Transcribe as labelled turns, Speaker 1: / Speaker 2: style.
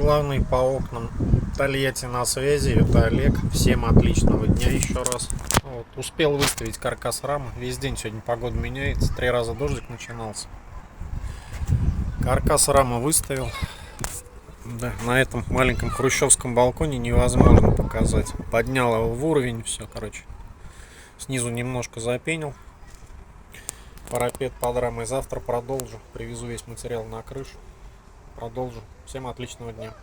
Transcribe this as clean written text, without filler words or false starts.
Speaker 1: главный по окнам Тольятти на связи. Это Олег. Всем отличного дня еще раз. Вот, успел выставить каркас рамы. Весь день сегодня погода меняется. 3 раза дождик начинался. Каркас рамы выставил. Да, на этом маленьком хрущевском балконе невозможно показать. Поднял его в уровень, все, короче. Снизу немножко запенил. Парапет под рамой. Завтра продолжу. Привезу весь материал на крышу. Продолжу. Всем отличного дня.